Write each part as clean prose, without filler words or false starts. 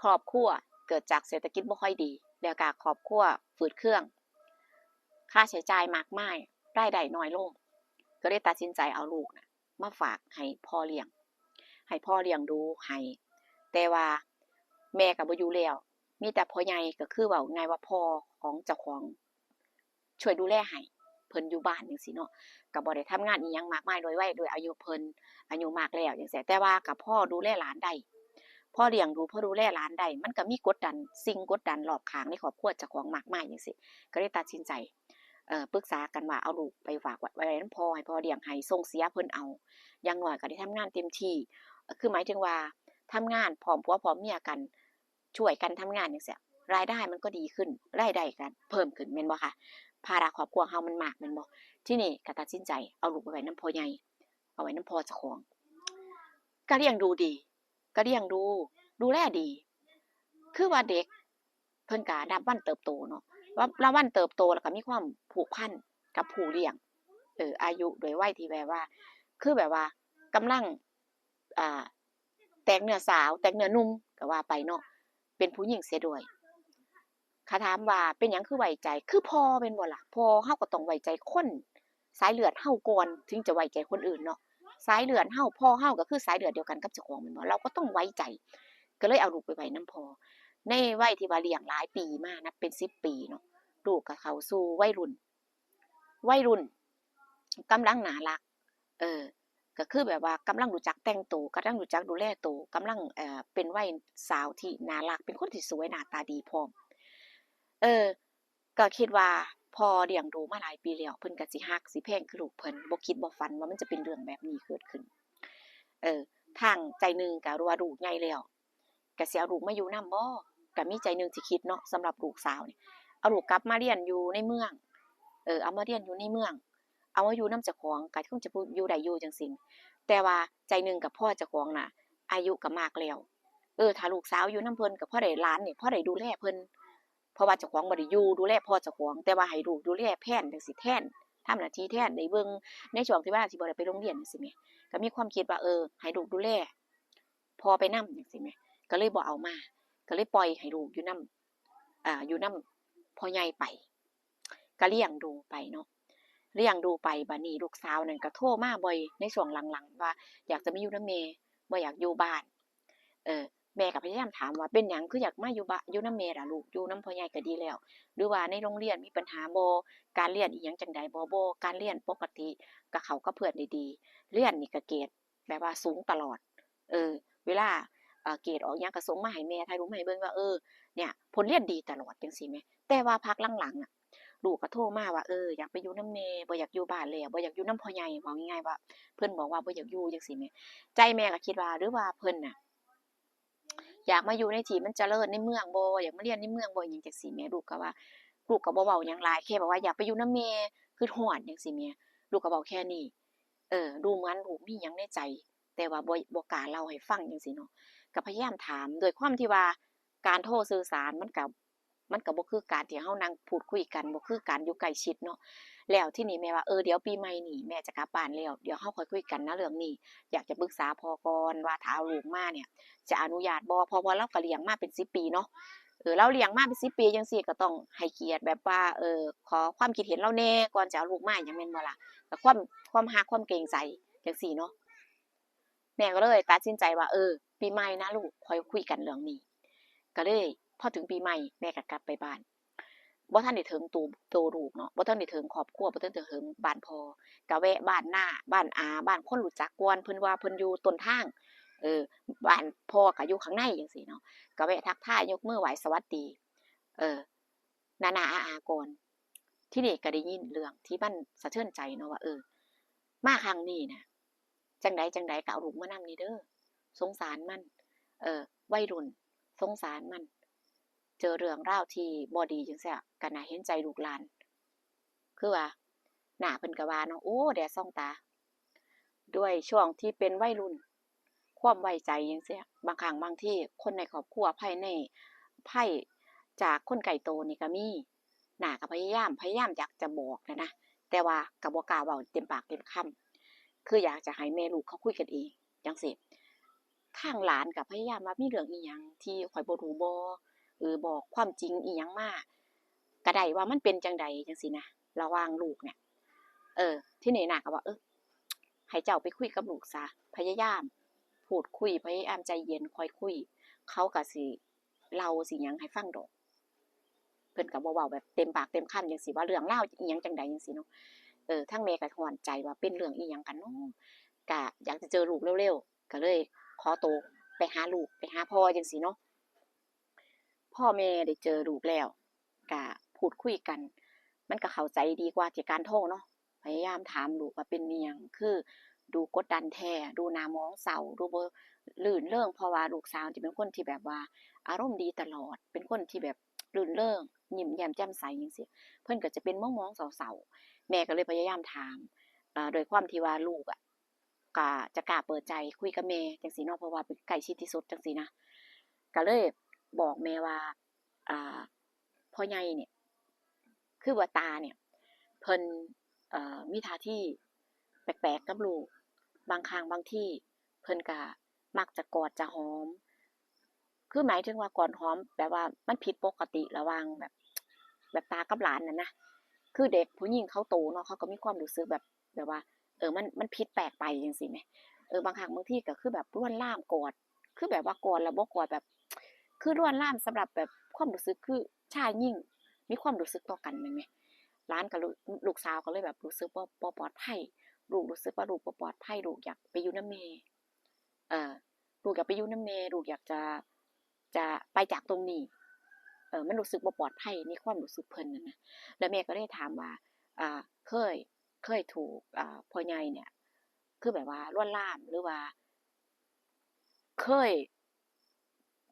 ครอบครัวเกิดจากเศรษฐกิจบ่ค่อยดีแล้วก็ครอบครัวฝืดเครื่องค่าใช้จ่ายมากมายรายได้น้อยลงก็เลยตัดสินใจเอาลูกนะมาฝากให้พ่อเลี้ยงดูให้แต่ว่าแม่ก็บ่อยู่แล้วมีแต่พ่อใหญ่ก็คือเว้าง่ายว่าพ่อของเจ้าของช่วยดูแลให้เพิ่นอยู่บ้านจังซี่เนาะก็บ่ได้ทำงานอิหยังมากมายโดยวัยด้วยอายุเพิ่นอายุมากแล้วจังซี่แต่ว่าก็พอดูแลหลานได้พอเลี้ยงดูพอดูแลหลานได้มันก็มีกดดันสิ่งกดดันรอบข้างในครอบครัวเจ้าของมากมายจังซี่ก็เลยตัดสินใจปรึกษากันว่าเอาลูกไปฝากไว้นำพ่อให้พ่อเลี้ยงให้ส่งเสียเพิ่นเอาอย่างน้อยก็ได้ทำงานเต็มที่คือหมายถึงว่าทำงานพร้อมผัวพร้อมเมียกันช่วยกันทำงานจังซี่รายได้มันก็ดีขึ้นรายได้ก็เพิ่มขึ้นแม่นบ่คะภาระครอบครัวเฮามันมากแม่นบ่ทีนี้ก็ตัดสินใจเอาลูกไปไว้นำพ่อใหญ่เอาไว้นำพ่อเจ้าของก็เลี้ยงดูดีก็เลี้ยงดูแลดีคือว่าเด็กเพิ่นก็นับวันเติบโตเนาะว่าวันเติบโตแล้วก็มีความผูกพันกับผู้เลี้ยงอายุด้วยวัยที่แบบว่าคือแบบว่ากำลังอ่าแตกเนื้อสาวแตกเนื้อหนุ่มก็ว่าไปเนาะเป็นผู้หญิงเสียด้วยถ้าถามว่าเป็นหยังคือไว้ใจคือพ่อแม่นบ่ล่ะพ่อเฮาก็ต้องไว้ใจคนสายเลือดเฮาก่อนถึงจะไว้ใจคนอื่นเนาะสายเลือดเฮาพ่อเฮาก็คือสายเลือดเดียวกันกับเจ้าของแม่นบ่เราก็ต้องไว้ใจก็เลยเอาลูกไปไว้นำพ่อในวัยที่ว่าเลี้ยงหลายปีมานับเป็น10ปีเนาะลูกก็เข้าสู่วัยรุ่นกำลังน่ารักเออก็คือแบบว่ากำลังรู้จักแต่งตัวกำลังรู้จักดูแลตัวกำลังเป็นวัยสาวที่น่ารักเป็นคนที่สวยหน้าตาดีพร้อมเออก็คิดว่าพอเลี้ยงดูมาหลายปีแล้วเพิ่นก็สิฮักสิแพงคือลูกเพิ่นบ่คิดบ่ฝันว่ามันจะเป็นเรื่องแบบนี้เกิดขึ้นทางใจหนึ่งก็รู้ว่าลูกใหญ่แล้วก็สิเอาลูกมาอยู่นำบ่ก็มีใจหนึ่งสิคิดเนาะสำหรับลูกสาวนี่เอาลูกกลับมาเรียนอยู่ในเมืองเอามาเรียนอยู่ในเมืองเอามาอยู่นำเจ้าของก็คงจะอยู่ได้อยู่จังซี่แต่ว่าใจหนึ่งกับพ่อเจ้าของน่ะอายุก็มากแล้วถ้าลูกสาวอยู่นำเพิ่นก็พอได้หลานนี่พอได้ดูแลเพิ่นเพราะว่าเจ้าของบ่ได้อยู่ดูแลพ่อเจ้าของแต่ว่าให้ลูกดูแลแทนจังซี่แทนทำหน้าที่แทนได้เบิ่งในช่วงที่ว่าสิบ่ได้ไปโรงเรียนจังซี่แหมก็มีความคิดว่าให้ลูกดูแลพ่อไปนำจังซี่แหมก็เลยบ่เอามาก็เลยปล่อยให้ลูกอยู่นำอยู่นำพ่อใหญ่ไปก็เลี้ยงดูไปเนาะเลี้ยงดูไปบัดนี้ลูกสาวนั่นก็โทรมาบ่อยในช่วงหลังๆว่าอยากจะมาอยู่นำแม่บ่อยากอยู่บ้านเออแม่ก็พยายามถามว่าเป็นหยังคืออยากมาอยู่บ้านอยู่นำแม่ล่ะลูกอยู่นำพ่อใหญ่ก็ดีแล้วหรือว่าในโรงเรียนมีปัญหาบ่การเรียนอิหยังจั่งใดบ่การเรียนปกติก็เข้ากับเพื่อนได้ดีเรียนนี่ก็เกรดแบบว่าสูงตลอดเออเวลาเกรดออกหยังก็ส่งมาให้แม่ถ่ายรูปมาให้เบิ่งว่าเนี่ยผลเรียนดีตลอดจังซี่แหมแต่ว่าพักหลังๆอะลูกก็โทรมาว่าอยากไปอยู่นำแม่บ่อยากอยู่บ้านแล้วบ่อยากอยู่นำพ่อใหญ่เว้าง่ายๆว่าเพิ่นบอกว่าบ่อยากอยู่จังซี่แหมใจแม่ก็คิดว่าหรือว่าเพิ่นน่ะอยากมาอยู่ในที่มันเจริญในเมืองบ่อยากมาเรียนในเมืองบ่หยังจังซี้แหมลูกก็ว่าลูกก็บ่เว้าหยังหลายแค่บอกว่าอยากไปอยู่นำแม่คิดฮอดจังซี้แหมลูกก็เว้าแค่นี้ดูเหมือนลูกมีหยังในใจแต่ว่าบ่กล้าเล่าให้ฟังจังซี้เนาะก็พยายามถามด้วยความที่ว่าการโทรสื่อสารมันก็บ่คือการที่เฮานั่งพูดคุยกันบ่คือการอยู่ใกล้ชิดเนาะแล้วทีนี้แม่ว่าเดี๋ยวปีใหม่นี้แม่จะกลับบ้านแล้วเดี๋ยวเราค่อยคุยกันนะเรื่องนี้อยากจะปรึกษาพ่อก่อนว่าถ้าเอาลูกมาเนี่ยจะอนุญาตบ่เพราะว่าเราก็เลี้ยงมาเป็น10ปีเนาะเราเลี้ยงมาเป็น10ปีจังซี่ก็ต้องให้เกียรติแบบว่าขอความคิดเห็นเราแหน่ก่อนจะเอาลูกมาหยังแม่นบ่ล่ะก็ความรักความเกรงใจจังซี่เนาะแม่ก็เลยตัดสินใจว่าปีใหม่นะลูกค่อยคุยกันเรื่องนี้ก็เลยพอถึงปีใหม่แม่ก็กลับไปบ้านบ่ทันได้ถึงตัวลูกเนาะบ่ทันได้ถึงครอบครัวบ่ทันได้ถึงบ้านพ่อก็แวะบ้านน้าบ้านอาบ้านคนรู้จักก่อนเพิ่นว่าเพิ่นอยู่ต้นทางเออบ้านพ่อก็อยู่ข้างในจังซี่เนาะก็แวะทักทายยกมือไหว้สวัสดีเออน้าๆอาๆก่อนทีนี้ก็ได้ยินเรื่องที่มันสะเทือนใจเนาะว่ามาครั้งนี้น่ะจั่งใดๆก็เอาลูกมานำนี่เด้อสงสารมันวัยรุ่นสงสารมันเจอเรื่องราวที่บ่ดีจังซี้ก็น่าเห็นใจลูกหลานคือว่าหน้าเพิ่นก็ว่าเนาะโอ้แดดส่องตาด้วยช่วงที่เป็นวัยรุ่นความไว้ใจจังซี้บางครั้งบางทีคนในครอบครัวภัยจากคนใกล้ตัวนี่ก็มีหน้าก็พยายามอยากจะบอกนะแต่ว่าก็บ่กล้าเว้าเต็มปากเต็มคำคืออยากจะให้แม่ลูกเขาคุยกันเองจังซี้ ทางหลานก็พยายามว่ามีเรื่องอีหยังที่ข้อยบ่รู้บ่บอกความจริงอีหยังมาก็ได้ว่ามันเป็นจั่งใดจังซี้นะระหว่างลูกเนี่ยทีนี้น่ะก็ว่าให้เจ้าไปคุยกับลูกซะพยายามพูดคุยพยายามใจเย็นค่อยคุยเขาก็สิเล่าสิหยังให้ฟังดอกเพิ่นก็บ่เว้าแบบเต็มปากเต็มคำจังซี้ว่าเรื่องราวอีหยังจั่งใดจังซี้เนาะทางแม่ก็ร้อนใจว่าเป็นเรื่องอีหยังกันเนาะก็อยากจะเจอลูกเร็วๆก็เลยขอตัวไปหาลูกไปหาพ่อจังซี้เนาะพ่อแม่ได้เจอลูกแล้วก็พูดคุยกันมันก็เข้าใจดีกว่าที่การโทรเนาะพยายามถามลูกว่าเป็นอิหยังคือดูกดดันแท้ดูหน้าหมองเศร้าดูบ่รื่นเริงเพราะว่าลูกสาวสิเป็นคนที่แบบว่าอารมณ์ดีตลอดเป็นคนที่แบบรื่นเริงยิ้มแย้มแจ่มใสจังซี่เพิ่นก็จะเป็นมองๆเศร้าๆแม่ก็เลยพยายามถามโดยความที่ว่าลูกอะก็จะกล้าเปิดใจคุยกับแม่จังซี่เนาะเพราะว่าเป็นใกล้ชิดที่สุดจังซี่นะก็เลยบอกแม่ว่าอ่าพ่อใหญ่เนี่ยคือว่าตาเนี่ยเพิ่นมีท่าทีแปลกๆกับลูกบางครั้งบางทีเพิ่นก็มักจะกอดจะหอมคือหมายถึงว่ากอดหอมแบบว่ามันผิดปกติระหว่างแบบตากับหลานน่ะนะคือเด็กผู้หญิงเขาโตเนาะเขาก็มีความรู้สึกแบบว่ามันผิดแปลกไปจังซี่แหมบางครั้งบางทีก็คือแบบลวนลามกอดคือแบบว่ากอดแล้วบ่กอดแบบคือลวนลามสำหรับแบบความรู้สึกคือชายหญิงมีความรู้สึกต่อกันแม่นไหมหลานกับลูกสาวก็เลยแบบรู้สึกบ่ปลอดภัยลูกรู้สึกว่าลูกบ่ปลอดภัยลูกอยากไปอยู่นำแม่เอ่อลูกอยากไปอยู่นำแม่ลูกอยากจะไปจากตรงนี้มันรู้สึกบ่ปลอดภัยในความรู้สึกเพิ่นน่ะนะแล้วแม่ก็เลยถามว่าอ่าเคยถูกพ่อใหญ่เนี่ยคือแบบว่าลวนลามหรือว่าเคย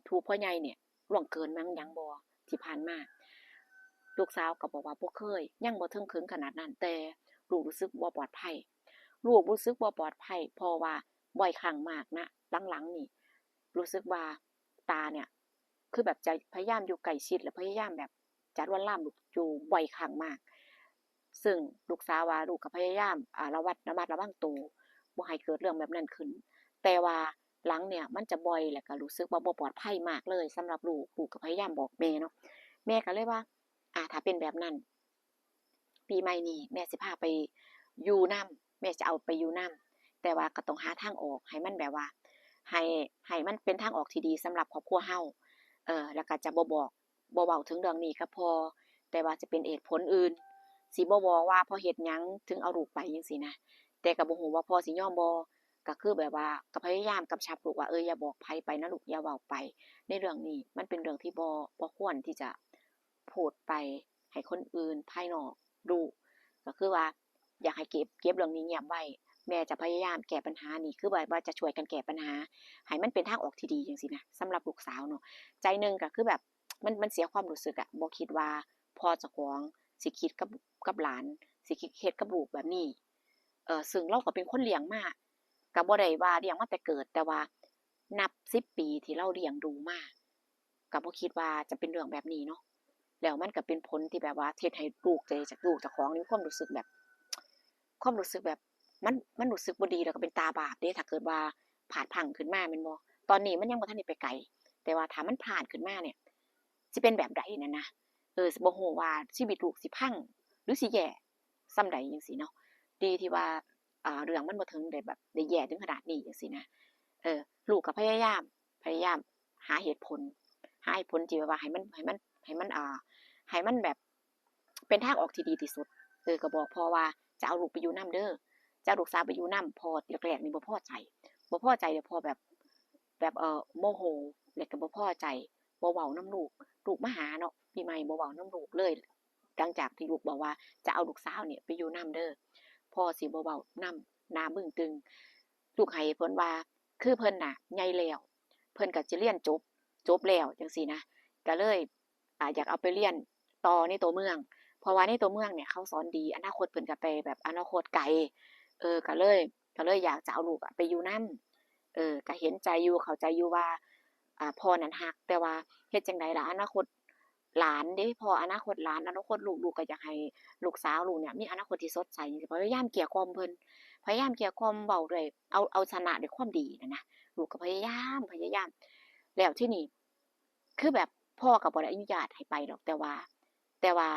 ถูกพ่อใหญ่เนี่ยล่วงเกินมั้งหยังบ่ที่ผ่านมาลูกสาวก็บอกว่าบ่เคยยังบ่ถึงขึงขนาดนั้นแต่ลูกรู้สึกบ่ปลอดภัยลูกรู้สึกบ่ปลอดภัยเพราะว่าบ่อยครั้งมากณหลังๆนี่รู้สึกว่าตาเนี่ยคือแบบจะพยายามอยู่ใกล้ชิดและพยายามแบบจะลวนลามลูกอยู่บ่อยครั้งมากซึ่งลูกสาวว่าลูกก็พยายามระมัดระวังตัวบ่ให้เกิดเรื่องแบบนั้นขึ้นแต่ว่าหลังเนี่ยมันจะบ่อยแล้วก็รู้สึกว่าบ่ปลอดภัยมากเลยสำหรับลูกก็พยายามบอกแม่เนาะแม่ก็เลยว่าถ้าเป็นแบบนั้นปีใหม่นี้แม่สิพาไปอยู่นำแม่จะเอาไปอยู่นำแต่ว่าก็ต้องหาทางออกให้มันแบบว่าให้มันเป็นทางออกที่ดีสำหรับครอบครัวเฮาแล้วก็จะบ่เว้าถึงเรื่องนี้กับพ่อแต่ว่าจะเป็นเหตุผลอื่นสิบ่บอกว่าเพราะเฮ็ดหยังถึงเอาลูกไปจังซี้นะแต่ก็บ่ฮู้ว่าพ่อสิยอมบ่ก็คือแบบว่าก็พยายามกำชับลูกว่าอย่าบอกไผไปนะลูกอย่าเว้าไปในเรื่องนี้มันเป็นเรื่องที่บ่ควรที่จะพูดไปให้คนอื่นภายนอกรู้ก็คือว่าอยากให้เก็บเรื่องนี้เงียบไว้แม่จะพยายามแก้ปัญหานี้คือว่าจะช่วยกันแก้ปัญหาให้มันเป็นทางออกที่ดีจังซี้นะสำหรับลูกสาวเนาะใจหนึ่งก็คือแบบมันเสียความรู้สึกอะบ่คิดว่าพ่อเจ้าของสิคิดกับหลานสิคิดเฮ็ดกับลูกแบบนี้ซึ่งเราก็เป็นคนเลี้ยงมาก็บ่ได้ว่าเลี้ยงมาแต่เกิดแต่ว่านับ10ปีที่เราเลี้ยงดูมาก็บ่คิดว่าจะเป็นเรื่องแบบนี้เนาะแล้วมันก็เป็นผลที่แบบว่าเฮ็ดให้ลูกเจ้าของนี่มีความรู้สึกแบบมันรู้สึกบ่ดีแล้วก็เป็นตาบาปเด้ถ้าเกิดว่าพลาดพลั้งขึ้นมาแม่นบ่ตอนนี้มันยังบ่ทันได้ไปไกลแต่ว่าถ้ามันพลาดขึ้นมาเนี่ยสิเป็นแบบใดนั่นนะสิบ่ฮู้ว่าชีวิตลูกสิพังหรือสิแย่ส่ำใดจังซี้เนาะดีที่ว่าเรื่องมันบ่ถึงได้แบบได้แย่ถึงขนาดนี้จังซี้นะลูกก็พยายามหาเหตุผลที่แบบว่าให้มันแบบเป็นทางออกที่ดีที่สุดก็บอกพ่อว่าจะเอาลูกไปอยู่นำเด้อจะเอาลูกสาวไปอยู่นำพ่อแรกๆนี่บ่พอใจเดี๋ยวพ่อแบบโมโหแล้วก็บ่พอใจบ่เว้านำลูกมาหาเนาะปีใหม่บ่เว้านำลูกเลยหลังจากที่ลูกบอกว่าจะเอาลูกสาวเนี่ยไปอยู่นำเด้อพ่อสิบ่เว้านำหน้าบึ้งตึงลูกให้เหตุผลว่าคือเพิ่นน่ะใหญ่แล้วเพิ่นก็จะเรียนจบแล้วจังซี่นะก็เลยอยากเอาไปเรียนต่อในตัวเมืองเพราะว่าในตัวเมืองเนี่ยเขาสอนดีอนาคตเพิ่นก็ไปแบบอนาคตไกลก็เลยอยากจะเอาลูกไปอยู่นำก็เห็นใจอยู่เข้าใจอยู่ว่าพ่อนั้นรักแต่ว่าเฮ็ดจั่งใดล่ะอนาคต หลานเด้พออนาคตหลานอนาคตลูกก็อยากให้ลูกสาวลูกเนี่ยมีอนาคตที่สดใสจังซี่พยายามเกลี้ยกล่อมเพิ่นพยายามเกลี้ยกล่อมเว้าด้วยเอาชนะด้วยความดีน่ะนะลูกก็พยายามแล้วทีนี้คือแบบพ่อก็บ่ได้อนุญาตให้ไปดอกแต่ว่า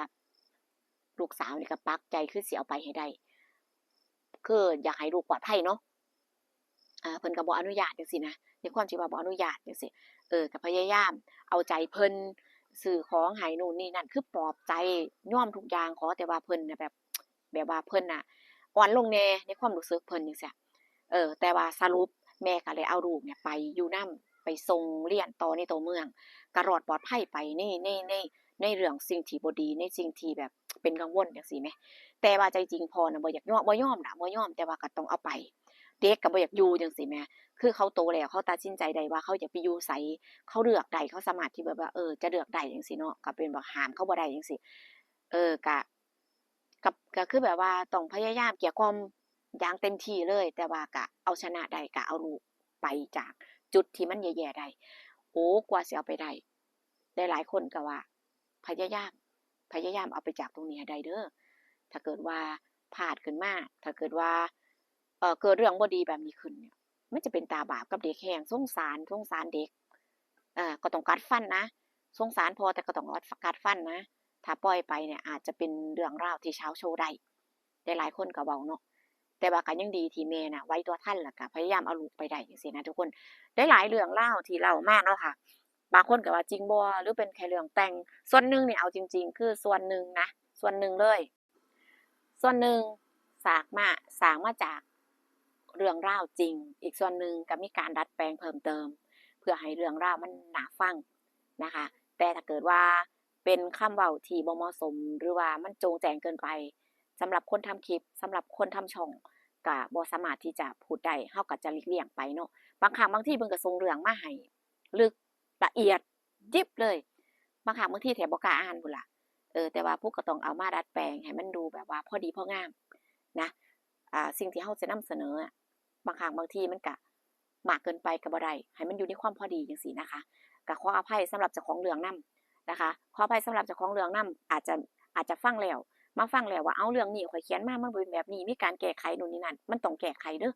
ลูกสาวนี่ก็ปักใจคือสิเอาไปให้ได้คืออยากให้ลูกปลอดภัยเนาะเพิ่นก็บ่อนุญาตจังซี้นะด้วยความที่ว่าบ่อนุญาตจังซี้ก็พยายามเอาใจเพิ่นซื้อของให้นู่นนี่นั่นคือปลอบใจยอมทุกอย่างขอแต่ว่าเพิ่นน่ะแบบว่าเพิ่นน่ะอ่อนลงแหน่ในความรู้สึกเพิ่นจังซี้แต่ว่าสรุปแม่ก็เลยเอาลูกเนี่ยไปอยู่นำไปส่งเรียนต่อในตัวเมืองก็รอดปลอดภัยไปในเรื่องสิ่งที่บ่ดีในสิ่งที่แบบเป็นกังวลจังซี้แหมแต่ว่าใจจริงพ่อน่ะบ่อยากบ่ยอมน่ะบ่ยอมแต่ว่าก็ต้องเอาไปเด็กก็บ่อยากอยู่จังซี้แหมคือเขาโตแล้วเขาตัดสินใจได้ว่าเขาอยากไปอยู่ไสเขาเลือกได้เขาสามารถที่แบบว่าจะเลือกได้จังซี้เนาะก็เป็นว่าห้ามเขาบ่ได้จังซี้เออก็ก็คือแบบว่าต้องพยายามเกลี้ยกล่อมอย่างเต็มที่เลยแต่ว่าก็เอาชนะได้ก็เอาลูกไปจากจุดที่มันแย่ๆได้โอ้กว่าสิเอาไปได้หลายๆคนก็ว่าพยายามพยายามเอาไปจากตรงนี้ให้ได้เด้อถ้าเกิดว่าพลาดขึ้นมาถ้าเกิดว่าเกิดเรื่องบ่ดีแบบนี้ขึ้นเนี่ยมันจะเป็นตาบาปกับเด็กแรงสงสารเด็กก็ต้องกัดฟันนะสงสารพอแต่ก็ต้องกัดฟันนะถ้าปล่อยไปเนี่ยอาจจะเป็นเรื่องราวที่เช้าโชว์ได้หลายๆคนก็เว้าเนาะแต่ว่าก็ยังดีที่แม่น่ะไว้ตัวทันแล้วก็พยายามเอาลูกไปได้จังซี่นะทุกคนหลายๆเรื่องราวที่เล่ามาเนาะค่ะบางคนก็ว่าจริงบ่หรือเป็นแค่เรื่องแต่งส่วนหนึ่งเนี่ยเอาจริงๆคือส่วนหนึ่งนะส่วนหนึ่งเลยส่วนหนึ่งสร้างมาจากเรื่องราวจริงอีกส่วนหนึ่งก็มีการดัดแปลงเพิ่มเติมเพื่อให้เรื่องราวมันน่าฟังนะคะแต่ถ้าเกิดว่าเป็นคำเว้าที่บ่เหมาะสมหรือว่ามันโจงแจ้งเกินไปสำหรับคนทำคลิปสำหรับคนทำช่องก็บ่สามารถที่จะพูดได้เราก็จะหลีกเลี่ยงไปเนาะบางครั้งบางทีเพิ่นก็ส่งเรื่องมาให้ลึกละเอียดยิบเลยบางครั้งบางทีแทบบ่กล้าอ่านพู้นล่ะแต่ว่าพวกก็ต้องเอามาดัดแปลงให้มันดูแบบว่าพอดีพองามนะสิ่งที่เราจะนำเสนออะบางครั้งบางทีมันก็มากเกินไปก็บ่ได้ให้มันอยู่ในความพอดีจังซี้นะคะก็ขออภัยสำหรับเจ้าของเรื่องนำนะคะขออภัยสำหรับเจ้าของเรื่องนำอาจจะฟังแล้วมาฟังแล้วว่าเอ้าเรื่องนี้ข้อยเขียนมามันบ่เป็นแบบนี้มีการแก้ไขนู่นนี่นั่นมันต้องแก้ไขเด้อ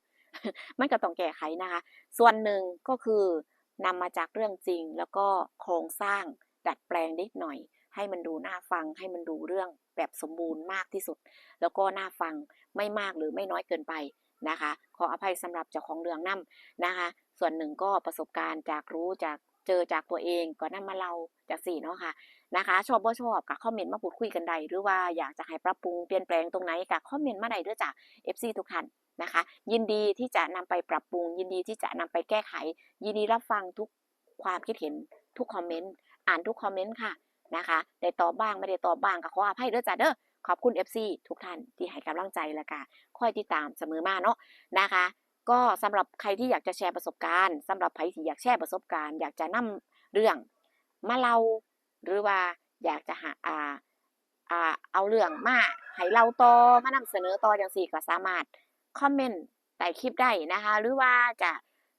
มันก็ต้องแก้ไขนะคะส่วนหนึ่งก็คือนำมาจากเรื่องจริงแล้วก็โครงสร้างดัดแปลงนิดหน่อยให้มันดูน่าฟังให้มันดูเรื่องแบบสมบูรณ์มากที่สุดแล้วก็น่าฟังไม่มากหรือไม่น้อยเกินไปนะคะขออภัยสำหรับเจ้าของเรื่องนำนะคะส่วนหนึ่งก็ประสบการณ์จากรู้จากเจอจากตัวเองก็นำมาเล่าจั่งซี้เนาะค่ะนะคะชอบบ่ชอบก็คอมเมนต์มาพูดคุยกันได้หรือว่าอยากจะให้ปรับปรุงเปลี่ยนแปลงตรงไหนก็คอมเมนต์มาได้เด้อจ้ะ FC ทุกท่านนะคะยินดีที่จะนำไปปรับปรุงยินดีที่จะนำไปแก้ไขยินดีรับฟังทุกความคิดเห็นทุกคอมเมนต์อ่านทุกคอมเมนต์ค่ะนะคะได้ตอบบ้างไม่ได้ตอบบ้างก็ขออภัยเด้อจ้ะเด้อขอบคุณ FC ทุกท่านที่ให้กำลังใจและก็คอยติดตามเสมอมาเนาะนะคะก็สำหรับใครที่อยากจะแชร์ประสบการณ์สำหรับใครที่อยากแชร์ประสบการณ์อยากจะนำเรื่องมาเล่าหรือว่าอยากจะหาเอาเรื่องมาให้เล่าต่อมานำเสนอต่อจังซี่ก็สามารถคอมเมนต์ใต้คลิปได้นะคะหรือว่าจะ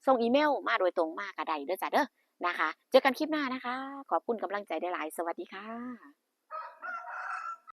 ส่งอีเมลมาโดยตรงมาก็ได้เด้อจ้ะเด้อนะคะเจอกันคลิปหน้านะคะขอบคุณกำลังใจหลายๆสวัสดีค่ะ